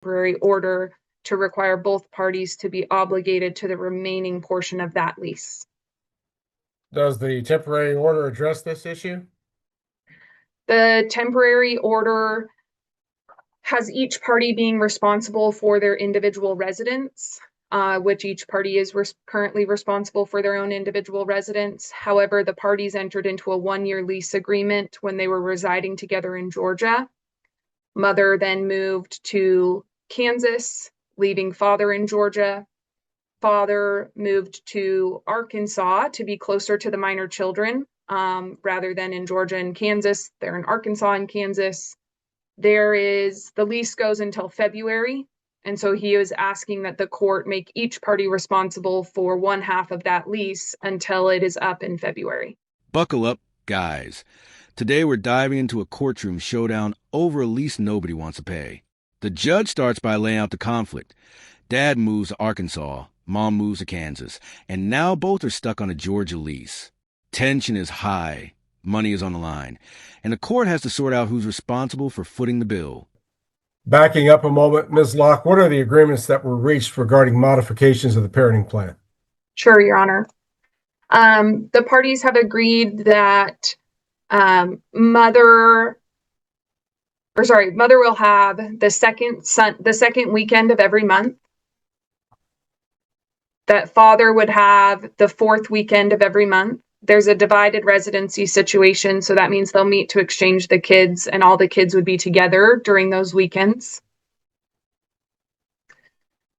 temporary order to require both parties to be obligated to the remaining portion of that lease. Does the temporary order address this issue? The temporary order has each party being responsible for their individual residence, which each party is currently responsible for their own individual residence. However, the parties entered into a 1-year lease agreement when they were residing together in Georgia. Mother then moved to Kansas, leaving father in Georgia. Father moved to Arkansas to be closer to the minor children, rather than in Georgia and Kansas. They're in Arkansas and Kansas. The lease goes until February. And so he was asking that the court make each party responsible for one half of that lease until it is up in February. Buckle up, guys. Today we're diving into a courtroom showdown over a lease nobody wants to pay. The judge starts by laying out the conflict. Dad moves to Arkansas, Mom moves to Kansas, and now both are stuck on a Georgia lease. Tension is high, money is on the line, and the court has to sort out who's responsible for footing the bill. Backing up a moment, Ms. Locke, what are the agreements that were reached regarding modifications of the parenting plan? Sure, Your Honor. The parties have agreed that mother will have the second weekend of every month. That father would have the fourth weekend of every month. There's a divided residency situation, so that means they'll meet to exchange the kids, and all the kids would be together during those weekends.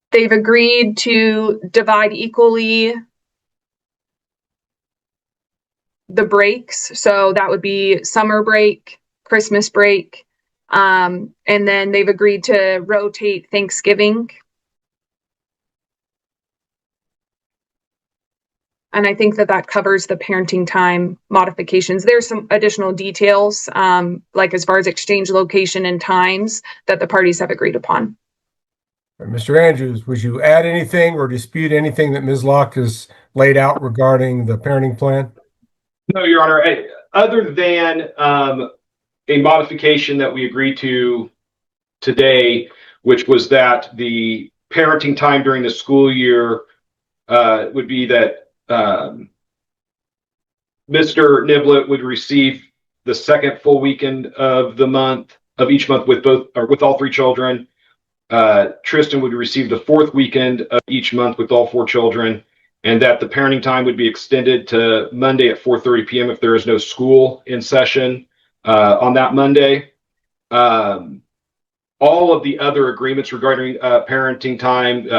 They've agreed to divide equally the breaks, so that would be summer break, Christmas break, and then they've agreed to rotate Thanksgiving. And I think that covers the parenting time modifications. There's some additional details, like as far as exchange location and times that the parties have agreed upon. Mr. Andrews, would you add anything or dispute anything that Ms. Locke has laid out regarding the parenting plan? No, Your Honor. Other than a modification that we agreed to today, which was that the parenting time during the school year would be that Mr. Niblett would receive the second full weekend of each month with all 3 children. Tristan would receive the fourth weekend of each month with all 4 children, and that the parenting time would be extended to Monday at 4:30 p.m. if there is no school in session on that Monday. All of the other agreements regarding parenting time,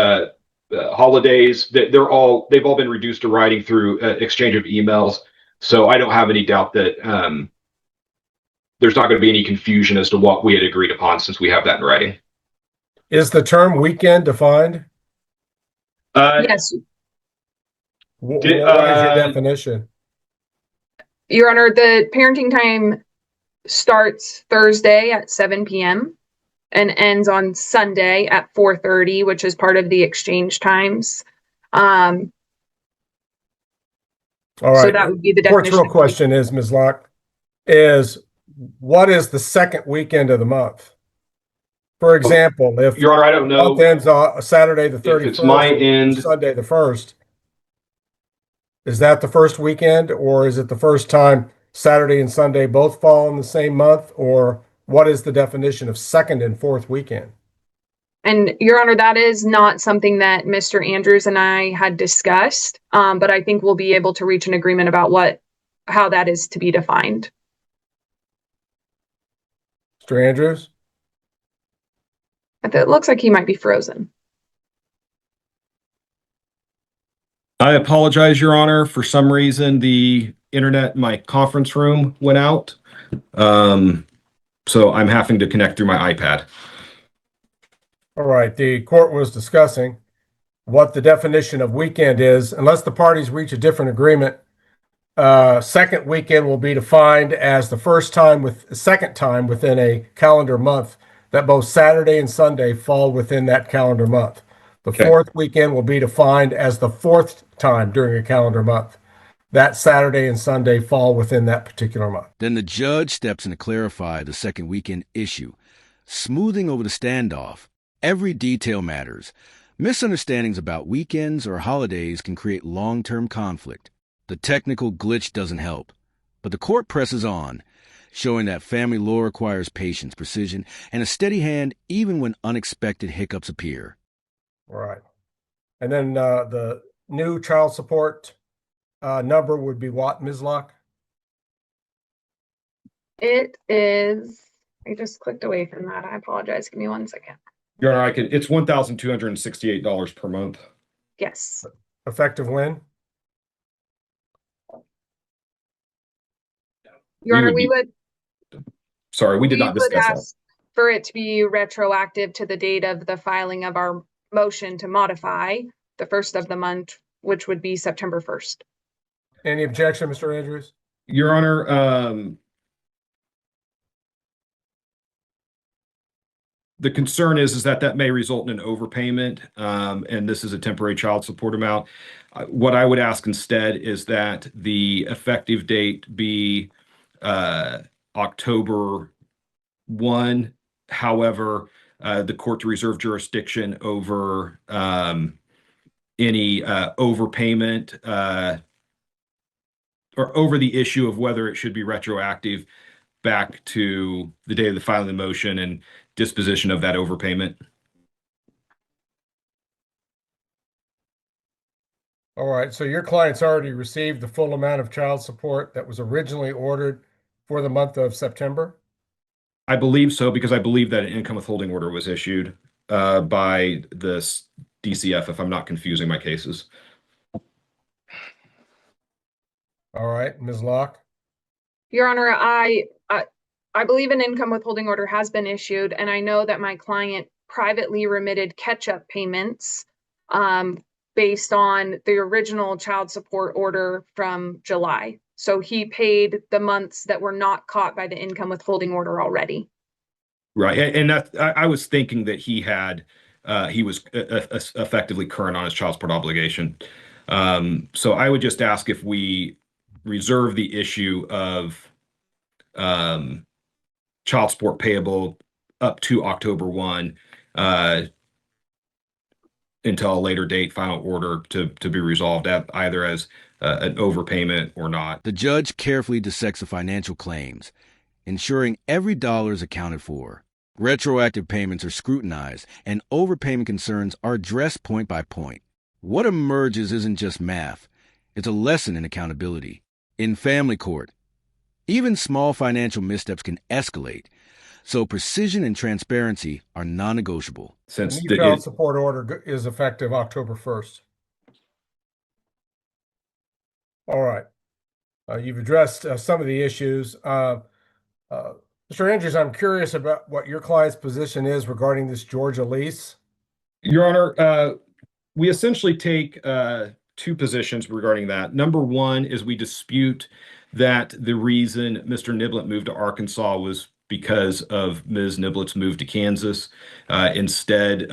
holidays, they've all been reduced to writing through exchange of emails. So I don't have any doubt that there's not going to be any confusion as to what we had agreed upon, since we have that in writing. Is the term weekend defined? Yes. What is your definition? Your Honor, the parenting time starts Thursday at 7 p.m. and ends on Sunday at 4:30, which is part of the exchange times. All right. So that would be the definition. Court's real question is, Ms. Locke, what is the second weekend of the month? For example, if Your Honor, I don't know. Month ends on Saturday the 31st, it's my end, Sunday the 1st. Is that the first weekend, or is it the first time Saturday and Sunday both fall in the same month, or what is the definition of second and fourth weekend? And Your Honor, that is not something that Mr. Andrews and I had discussed, but I think we'll be able to reach an agreement about how that is to be defined. Mr. Andrews? It looks like he might be frozen. I apologize, Your Honor. For some reason, the internet in my conference room went out. So I'm having to connect through my iPad. All right. The court was discussing what the definition of weekend is. Unless the parties reach a different agreement, second weekend will be defined as the second time within a calendar month that both Saturday and Sunday fall within that calendar month. The fourth weekend will be defined as the fourth time during a calendar month that Saturday and Sunday fall within that particular month. Then the judge steps in to clarify the second weekend issue, smoothing over the standoff. Every detail matters. Misunderstandings about weekends or holidays can create long-term conflict. The technical glitch doesn't help, but the court presses on, showing that family law requires patience, precision, and a steady hand even when unexpected hiccups appear. Right. And then the new child support number would be what, Ms. Locke? It is, I just clicked away from that. I apologize. Give me 1 second. Your Honor, it's $1,268 per month. Yes. Effective when? Your Honor, we did not would discuss that. ask for it to be retroactive to the date of the filing of our motion to modify the first of the month, which would be September 1st. Any objection, Mr. Andrews? Your Honor, the concern is that may result in an overpayment, and this is a temporary child support amount. What I would ask instead is that the effective date be October 1. However, the court to reserve jurisdiction over any overpayment or over the issue of whether it should be retroactive back to the day of the filing of the motion and disposition of that overpayment. All right, so your client's already received the full amount of child support that was originally ordered for the month of September? I believe so, because I believe that an income withholding order was issued by the DCF, if I'm not confusing my cases. All right, Ms. Locke? Your Honor, I believe an income withholding order has been issued, and I know that my client privately remitted catch-up payments based on the original child support order from July. So he paid the months that were not caught by the income withholding order already. Right, and I was thinking that he was effectively current on his child support obligation. So I would just ask if we reserve the issue of child support payable up to October 1 until a later date, final order to be resolved either as an overpayment or not. The judge carefully dissects the financial claims, ensuring every dollar is accounted for. Retroactive payments are scrutinized, and overpayment concerns are addressed point by point. What emerges isn't just math. It's a lesson in accountability. In family court, even small financial missteps can escalate, so precision and transparency are non-negotiable. The new child support order is effective October 1st. All right. You've addressed some of the issues. Mr. Andrews, I'm curious about what your client's position is regarding this Georgia lease. Your Honor, we essentially take two positions regarding that. Number one is we dispute that the reason Mr. Niblett moved to Arkansas was because of Ms. Niblett's move to Kansas. Instead,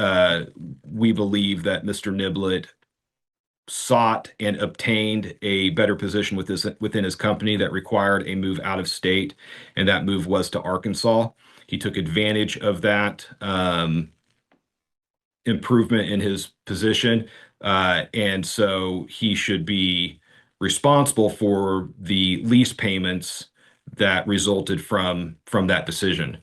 we believe that Mr. Niblett sought and obtained a better position within his company that required a move out of state, and that move was to Arkansas. He took advantage of that improvement in his position, and so he should be responsible for the lease payments that resulted from that decision.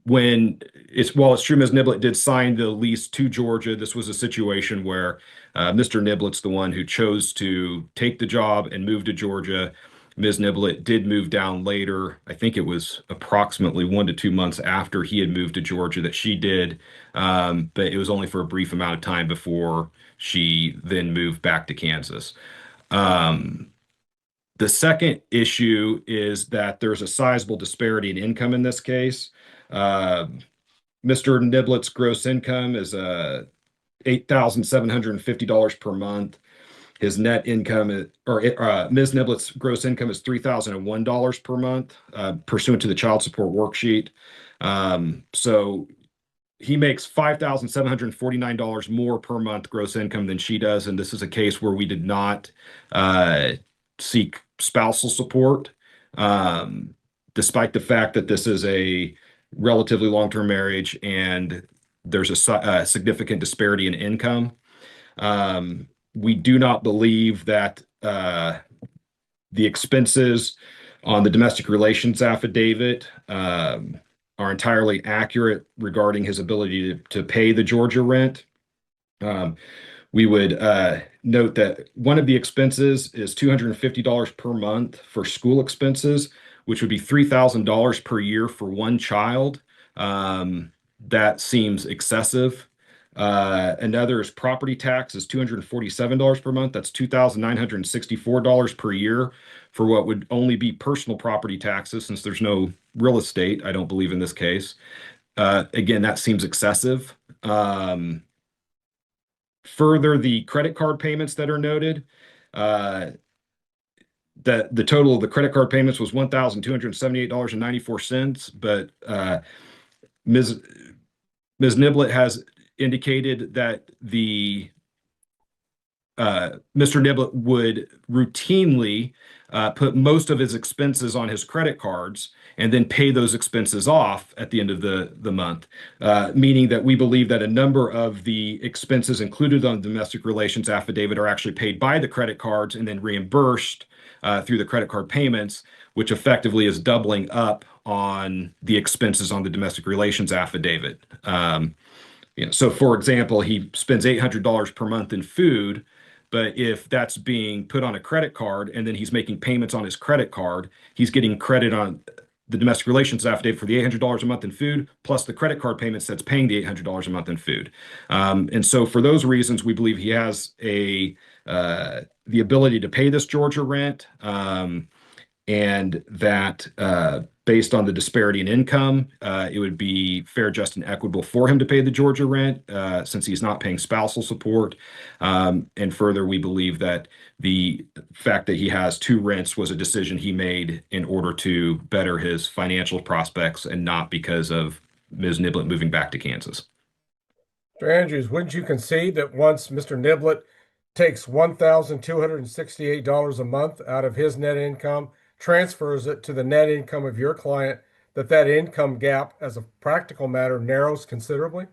While it's true Ms. Niblett did sign the lease to Georgia, this was a situation where Mr. Niblett's the one who chose to take the job and move to Georgia. Ms. Niblett did move down later. I think it was approximately 1 to 2 months after he had moved to Georgia that she did, but it was only for a brief amount of time before she then moved back to Kansas. The second issue is that there's a sizable disparity in income in this case. Mr. Niblett's gross income is $8,750 per month. His net income Ms. Niblett's gross income is $3,001 per month, pursuant to the child support worksheet. So he makes $5,749 more per month gross income than she does, and this is a case where we did not seek spousal support, despite the fact that this is a relatively long-term marriage, and there's a significant disparity in income. We do not believe that the expenses on the domestic relations affidavit are entirely accurate regarding his ability to pay the Georgia rent. We would note that one of the expenses is $250 per month for school expenses, which would be $3,000 per year for one child. That seems excessive. Another is property tax is $247 per month. That's $2,964 per year for what would only be personal property taxes, since there's no real estate, I don't believe in this case. Again, that seems excessive. Further, the credit card payments that are noted, the total of the credit card payments was $1,278.94, but Ms. Niblett has indicated that Mr. Niblett would routinely put most of his expenses on his credit cards and then pay those expenses off at the end of the month, meaning that we believe that a number of the expenses included on the domestic relations affidavit are actually paid by the credit cards and then reimbursed through the credit card payments, which effectively is doubling up on the expenses on the domestic relations affidavit. So, for example, he spends $800 per month in food, but if that's being put on a credit card and then he's making payments on his credit card, he's getting credit on the domestic relations affidavit for the $800 a month in food, plus the credit card payments that's paying the $800 a month in food. And so for those reasons, we believe he has the ability to pay this Georgia rent, and that based on the disparity in income, it would be fair, just, and equitable for him to pay the Georgia rent since he's not paying spousal support. And further, we believe that the fact that he has two rents was a decision he made in order to better his financial prospects and not because of Ms. Niblett moving back to Kansas. Mr. Andrews, wouldn't you concede that once Mr. Niblett takes $1,268 a month out of his net income, transfers it to the net income of your client, that income gap, as a practical matter, narrows considerably?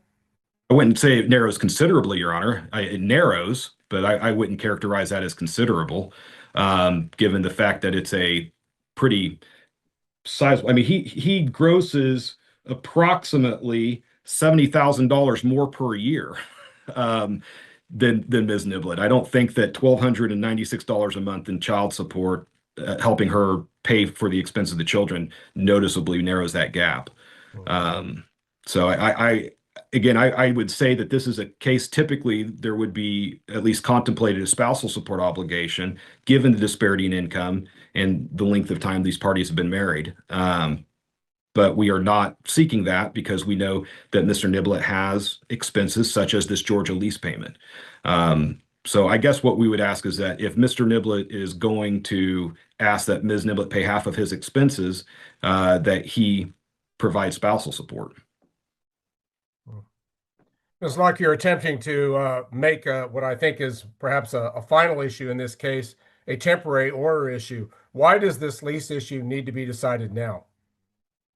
I wouldn't say it narrows considerably, Your Honor. It narrows, but I wouldn't characterize that as considerable, given the fact that it's a pretty sizable. I mean, he grosses approximately $70,000 more per year than Ms. Niblett. I don't think that $1,296 a month in child support, helping her pay for the expense of the children, noticeably narrows that gap. So I would say that this is a case, typically there would be at least contemplated a spousal support obligation, given the disparity in income and the length of time these parties have been married. But we are not seeking that because we know that Mr. Niblett has expenses such as this Georgia lease payment. So I guess what we would ask is that if Mr. Niblett is going to ask that Ms. Niblett pay half of his expenses, that he provide spousal support. It's like you're attempting to make what I think is perhaps a final issue in this case, a temporary order issue. Why does this lease issue need to be decided now?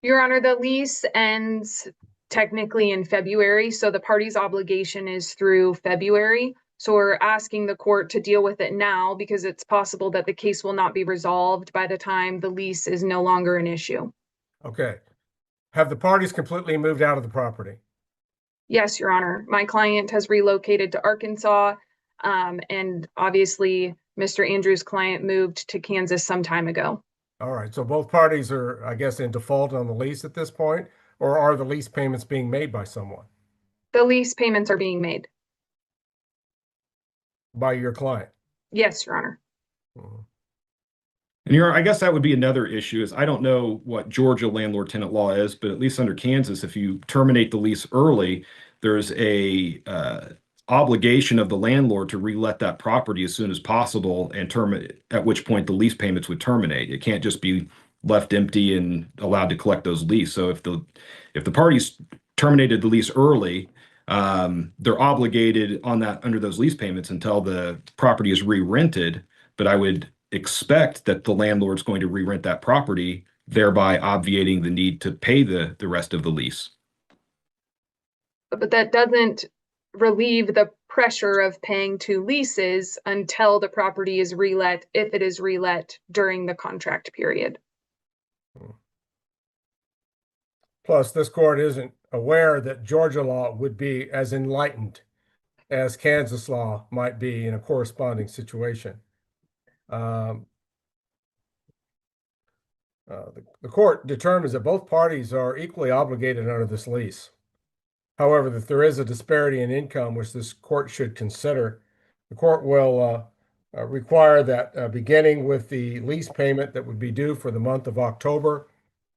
Your Honor, the lease ends technically in February, so the party's obligation is through February. So we're asking the court to deal with it now because it's possible that the case will not be resolved by the time the lease is no longer an issue. Okay. Have the parties completely moved out of the property? Yes, Your Honor. My client has relocated to Arkansas, and obviously Mr. Andrews' client moved to Kansas some time ago. All right. So both parties are, I guess, in default on the lease at this point, or are the lease payments being made by someone? The lease payments are being made. By your client? Yes, Your Honor. And I guess that would be another issue is I don't know what Georgia landlord tenant law is, but at least under Kansas, if you terminate the lease early, there's a obligation of the landlord to relet that property as soon as possible and terminate, at which point the lease payments would terminate. It can't just be left empty and allowed to collect those leases. So if the parties terminated the lease early, they're obligated on that under those lease payments until the property is re-rented. But I would expect that the landlord's going to re-rent that property thereby obviating the need to pay the rest of the lease. But that doesn't relieve the pressure of paying two leases until the property is relet, if it is relet during the contract period. Plus, this court isn't aware that Georgia law would be as enlightened as Kansas law might be in a corresponding situation. The court determines that both parties are equally obligated under this lease. However, that there is a disparity in income which this court should consider. The court will require that beginning with the lease payment that would be due for the month of October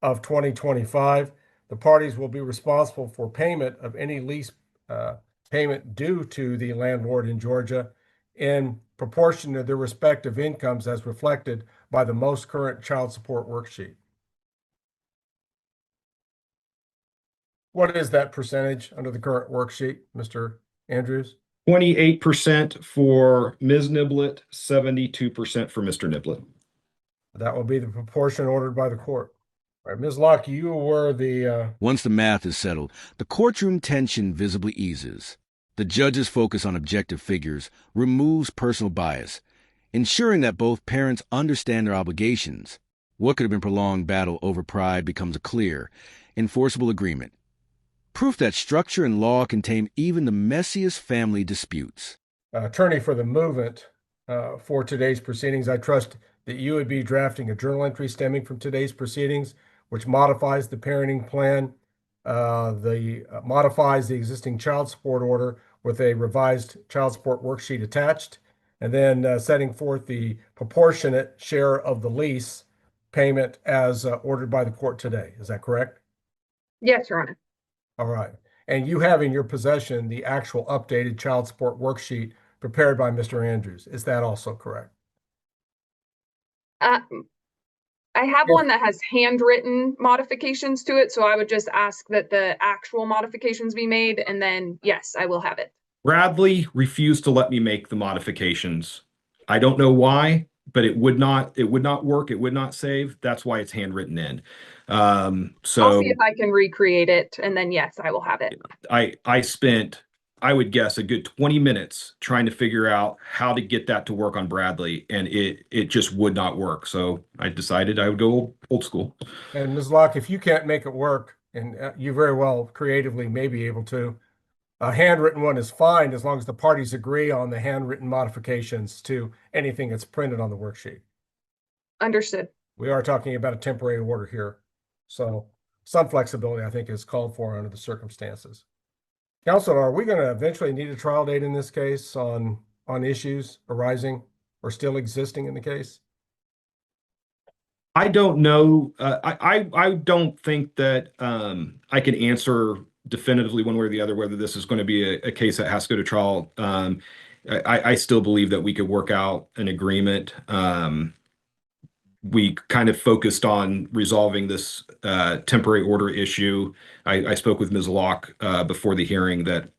of 2025, the parties will be responsible for payment of any lease payment due to the landlord in Georgia in proportion to their respective incomes as reflected by the most current child support worksheet. What is that percentage under the current worksheet, Mr. Andrews? 28% for Ms. Niblett, 72% for Mr. Niblett. That will be the proportion ordered by the court. All right, Ms. Locke, you were the Once the math is settled, the courtroom tension visibly eases. The judge's focus on objective figures removes personal bias, ensuring that both parents understand their obligations. What could have been prolonged battle over pride becomes a clear, enforceable agreement. Proof that structure and law can tame even the messiest family disputes. attorney for the movement for today's proceedings. I trust that you would be drafting a journal entry stemming from today's proceedings, which modifies the parenting plan, modifies the existing child support order with a revised child support worksheet attached, and then setting forth the proportionate share of the lease payment as ordered by the court today. Is that correct? Yes, Your Honor. All right. And you have in your possession the actual updated child support worksheet prepared by Mr. Andrews. Is that also correct? I have one that has handwritten modifications to it, so I would just ask that the actual modifications be made, and then, yes, I will have it. Bradley refused to let me make the modifications. I don't know why, but it would not work. It would not save. That's why it's handwritten in. I'll see if I can recreate it, and then, yes, I will have it. I spent, I would guess, a good 20 minutes trying to figure out how to get that to work on Bradley, and it just would not work. So I decided I would go old school. And Ms. Locke, if you can't make it work, and you very well creatively may be able to, a handwritten one is fine as long as the parties agree on the handwritten modifications to anything that's printed on the worksheet. Understood. We are talking about a temporary order here. So some flexibility, I think, is called for under the circumstances. Counsel, are we going to eventually need a trial date in this case on issues arising or still existing in the case? I don't know. I don't think that I can answer definitively one way or the other whether this is going to be a case that has to go to trial. I still believe that we could work out an agreement. We kind of focused on resolving this temporary order issue. I spoke with Ms. Locke before the hearing that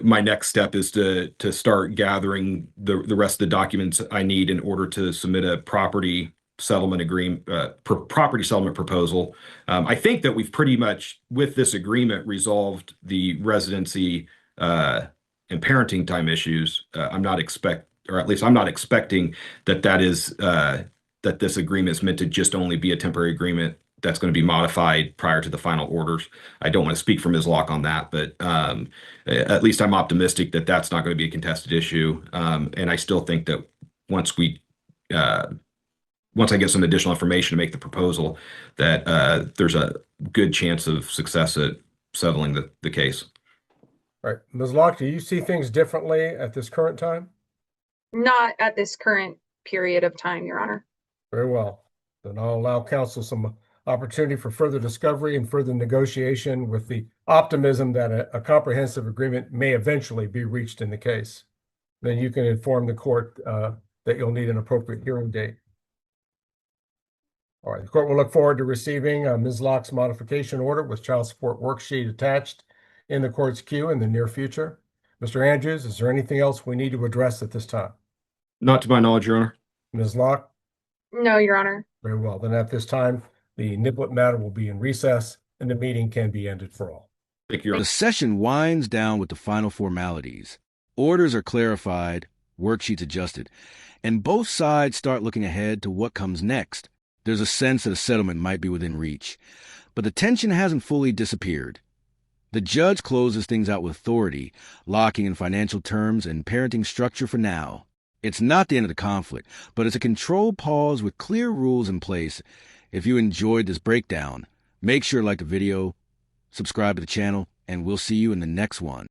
my next step is to start gathering the rest of the documents I need in order to submit a property settlement agreement, property settlement proposal. I think that we've pretty much, with this agreement, resolved the residency and parenting time issues. I'm not expecting that is that this agreement is meant to just only be a temporary agreement that's going to be modified prior to the final orders. I don't want to speak for Ms. Locke on that, but at least I'm optimistic that that's not going to be a contested issue. And I still think that once I get some additional information to make the proposal, that there's a good chance of success at settling the case. All right. Ms. Locke, do you see things differently at this current time? Not at this current period of time, Your Honor. Very well. Then I'll allow counsel some opportunity for further discovery and further negotiation with the optimism that a comprehensive agreement may eventually be reached in the case. Then you can inform the court that you'll need an appropriate hearing date. All right, the court will look forward to receiving Ms. Locke's modification order with child support worksheet attached in the court's queue in the near future. Mr. Andrews, is there anything else we need to address at this time? Not to my knowledge, Your Honor. Ms. Locke? No, Your Honor. Very well. Then at this time, the Niblett matter will be in recess and the meeting can be ended for all. Thank you, Your The Honor. session winds down with the final formalities. Orders are clarified, worksheets adjusted, and both sides start looking ahead to what comes next. There's a sense that a settlement might be within reach, but the tension hasn't fully disappeared. The judge closes things out with authority, locking in financial terms and parenting structure for now. It's not the end of the conflict, but it's a controlled pause with clear rules in place. If you enjoyed this breakdown, make sure to like the video, subscribe to the channel, and we'll see you in the next one.